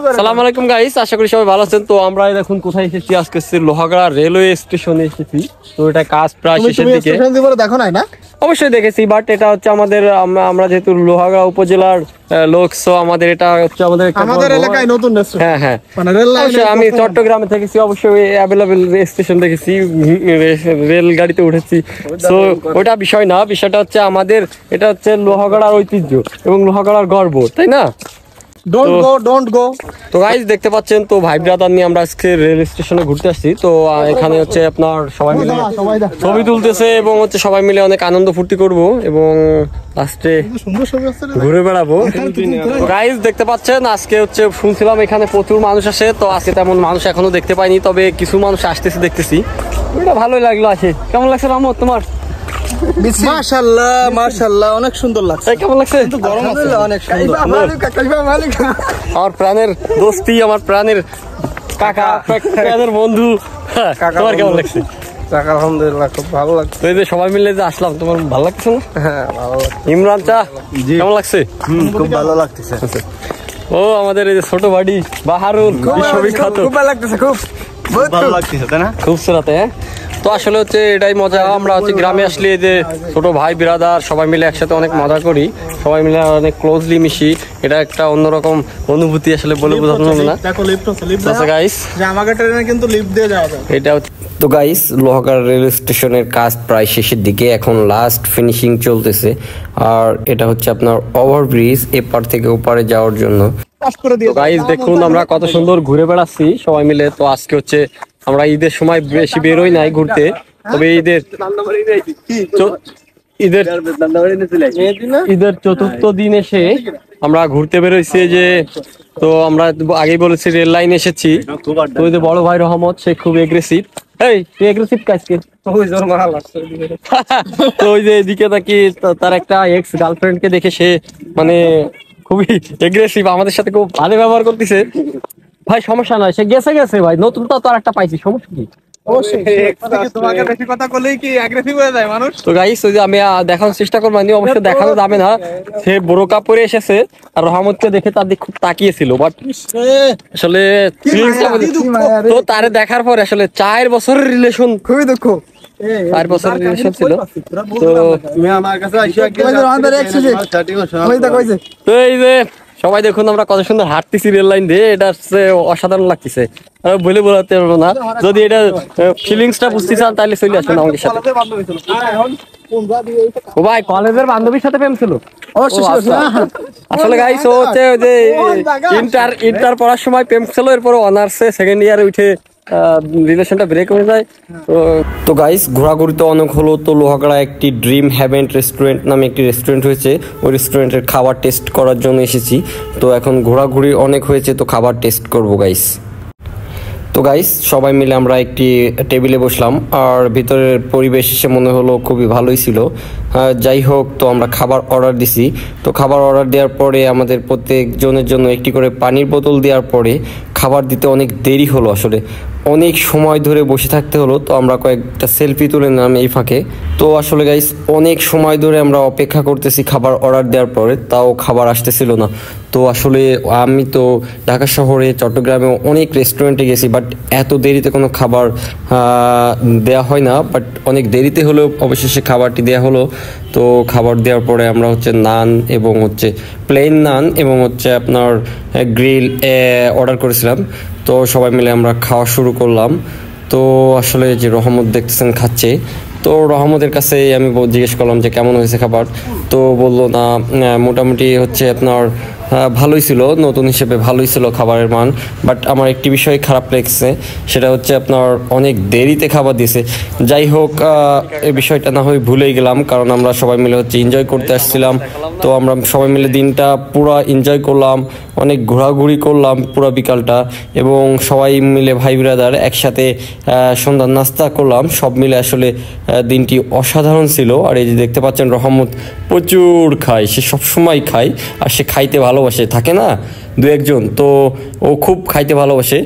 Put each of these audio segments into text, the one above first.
আসসালামু আলাইকুম গাইস, আশা করি সবাই ভালো আছেন। তো আমরা দেখুন কোথায় এসেছি, আজকে লোহাগড়া রেলওয়ে স্টেশনে এসেছি। তো এটা কাজ প্রায় শেষের দিকে। দেখো নাই না? অবশ্যই দেখেছি, বাট এটা হচ্ছে আমাদের আমরা যেহেতু লোহাগড়া উপজেলার লোক, সো আমাদের এটা হচ্ছে আমাদের এলাকায় নতুন। হ্যাঁ হ্যাঁ, মানে রেল লাইনে আমি চট্টগ্রামে থেকেছি, অবশ্যই অ্যাভেলেবেল স্টেশন দেখেছি, রেল গাড়িতে উঠেছি। সো ওটা বিষয় না, বিষয়টা হচ্ছে আমাদের এটা হচ্ছে লোহাগড়ার ঐতিহ্য এবং লোহাগড়ার গর্ব, তাই না? Don't go. তো গাইস দেখতে পাচ্ছেন, তো ভাই ব্রাদার নিয়ে আমরা আজকে রেল স্টেশনে ঘুরতে আসছি। তো এখানে হচ্ছে আপনার সবাই মিলে ছবি তুলতেছে এবং হচ্ছে সবাই মিলে অনেক আনন্দ ফুর্তি করব এবং লাস্টে ঘুরে বেড়াবো। তো গাইস দেখতে পাচ্ছেন, আজকে হচ্ছে শুনছিলাম এখানে প্রচুর মানুষ আসে। তো আজকে তেমন মানুষ এখনো দেখতে পাইনি, তবে কিছু মানুষ আসতেছে দেখতেছি। এটা ভালোই লাগলো। আসে কেমন লাগছে রামত তোমার? মাশাআল্লাহ মাশাআল্লাহ, অনেক সুন্দর লাগছে। কেমন লাগছে? গরম আছে, অনেক সুন্দর। আমার প্রাণের দোস্তি, আমার প্রাণের কাকা, প্রাণের বন্ধু। তোমার কেমন লাগছে? আলহামদুলিল্লাহ, খুব ভালো লাগছে। তো এই যে সবাই মিলে যে আসলাম, তোমার ভালো লাগছে না? হ্যাঁ, ভালো লাগছে। ইমরান চা কেমন লাগছে? খুব ভালো লাগতেছে। ও আমাদের এই যে ছোট বাড়ি বাহারুল, বিশ্ববিখ্যাত। খুব ভালো লাগতেছে, খুব ভালো লাগতেছে, তাই না? খুব সুরাতে। তো আসলে হচ্ছে এটাই মজা, আমরা হচ্ছে গ্রামে আসলে যে ছোট ভাই বিরাদার সবাই মিলে একসাথে অনেক মজা করি, সবাই মিলে অনেক ক্লোজলি মিশি। এটা একটা অন্যরকম অনুভূতি, আসলে বলে বোঝানো যাবে না। আচ্ছা গাইস, আমাকে ট্রেনে কিন্তু লিফট দিয়ে যাওয়া যায়। এটা তো গাইস, লোহাগড়া রেল স্টেশনের কাজ প্রায় শেষের দিকে, এখন লাস্ট ফিনিশিং চলতেছে। আর এটা হচ্ছে আপনার ওভারব্রিজ, এপার থেকে ওপারে যাওয়ার জন্য। গাইস দেখুন, আমরা কত সুন্দর ঘুরে বেড়াচ্ছি সবাই মিলে। তো আজকে হচ্ছে আমরা ঈদের সময় বেশি বেরোই নাই ঘুরতে, তবে ঈদের চতুর্থ দিন এসে আমরা ঘুরতে বেরোইছি। যে তো আমরা আগেই বলেছি রেল লাইন এসেছি। তো ওই যে বড় ভাই রহমত, সে খুব এগ্রেসিভ। এই তুই এগ্রেসিভ কাজকে তো ওই যে এদিকে নাকি তার একটা এক্স গার্লফ্রেন্ড কে দেখে সে মানে খুবই এগ্রেসিভ, আমাদের সাথে খুব ভালো ব্যবহার করতেছে। ভাই সমস্যা নয়, সে গেছে গেছে ভাই, নতুন তো আর একটা পাইছি, সমস্যা কি? তোমাকে বেশি কথা বললেই কি অ্যাগ্রেসিভ হয়ে যায় মানুষ। তো গাইস ওই যে আমি দেখানোর চেষ্টা করবো, অবশ্য দেখানো যাবে না। সে বোরকা পরে এসেছে আর রহমতকে দেখে তার দিকে খুব তাকিয়েছিল, বাট আসলে তো তারে দেখার পরে আসলে 4 বছরের রিলেশন, খুবই দুঃখ। 4 বছরের রিলেশন ছিল। তো তুমি আমার কাছে তো এই যে সবাই দেখুন, আমরা কত সুন্দর হাঁটতেছি রেল লাইন দিয়ে, এটা অসাধারণ লাগতেছে। বলে বোঝাতে পারবো না। যদি এটা ফিলিংসটা বুঝতে চান তাহলে চলে আসুন আমাদের সাথে। ও ভাই, কলেজের বান্ধবীর সাথে প্রেম ছিল? আসলে গাইস ও হচ্ছে যে ইন্টার পড়ার সময় প্রেম ছিল, এরপর অনার্সে সেকেন্ড ইয়ারে উঠে রিলেশনটা ব্রেক হয়ে যায়। তো গাইস ঘোরাঘুরি তো অনেক হলো। তো লোহাগড়া একটি ড্রিম হ্যাভেন রেস্টুরেন্ট নামে একটি রেস্টুরেন্ট হয়েছে, ওই রেস্টুরেন্টের খাবার টেস্ট করার জন্য এসেছি। তো এখন ঘোরাঘুরি অনেক হয়েছে, তো খাবার টেস্ট করবো গাইস। তো গাইস সবাই মিলে আমরা একটি টেবিলে বসলাম, আর ভিতরের পরিবেশ এসে মনে হলো খুবই ভালোই ছিল। যাই হোক, তো আমরা খাবার অর্ডার দিছি। তো খাবার অর্ডার দেওয়ার পরে আমাদের প্রত্যেকজনের জন্য একটি করে পানির বোতল দেওয়ার পরে খাবার দিতে অনেক দেরি হলো, আসলে অনেক সময় ধরে বসে থাকতে হলো। তো আমরা কয়েকটা সেলফি তুলে নিলাম এই ফাঁকে। তো আসলে গাইস অনেক সময় ধরে আমরা অপেক্ষা করতেছি খাবার অর্ডার দেওয়ার পরে, তাও খাবার আসতেছিল না। তো আসলে আমি তো ঢাকা শহরে চট্টগ্রামে অনেক রেস্টুরেন্টে গেছি, বাট এত দেরিতে কোনো খাবার দেওয়া হয় না। বাট অনেক দেরিতে হলেও অবশেষে খাবারটি দেওয়া হলো। তো খাবার দেওয়ার পরে আমরা হচ্ছে নান এবং হচ্ছে প্লেন নান এবং হচ্ছে আপনার গ্রিল অর্ডার করেছিলাম। তো সবাই মিলে আমরা খাওয়া শুরু করলাম। তো আসলে যে রহমত দেখতেছেন খাচ্ছে, তো রহমতের কাছে আমি জিজ্ঞেস করলাম যে কেমন হয়েছে খাবার। তো বললো না, মোটামুটি হচ্ছে আপনার ভালোই ছিল, নতুন হিসেবে ভালোই ছিল খাবারের মান। বাট আমার একটি বিষয় খারাপ লেগেছে, সেটা হচ্ছে আপনার অনেক দেরিতে খাবার দিয়েছে। যাই হোক, এই বিষয়টা না হয় ভুলেই গেলাম, কারণ আমরা সবাই মিলে হচ্ছে এনজয় করতে আসছিলাম। তো আমরা সবাই মিলে দিনটা পুরো এনজয় করলাম, অনেক ঘোরাঘুরি করলাম পুরো বিকালটা, এবং সবাই মিলে ভাই ব্রাদার একসাথে সন্ধ্যার নাস্তা করলাম। সব মিলে আসলে দিনটি অসাধারণ ছিল। আর এই যে দেখতে পাচ্ছেন রহমত প্রচুর খায়, সে সবসময় খায়, আর সে খাইতে ভালোবাসে, থাকে না দু একজন, তো ও খুব খাইতে ভালোবাসে।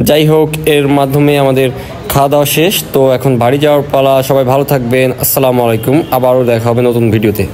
যাই হোক, এর মাধ্যমে আমাদের খাওয়া দাওয়া শেষ। তো এখন বাড়ি যাওয়ার পালা। সবাই ভালো থাকবেন, আসসালামু আলাইকুম, আবারও দেখা হবে নতুন ভিডিওতে।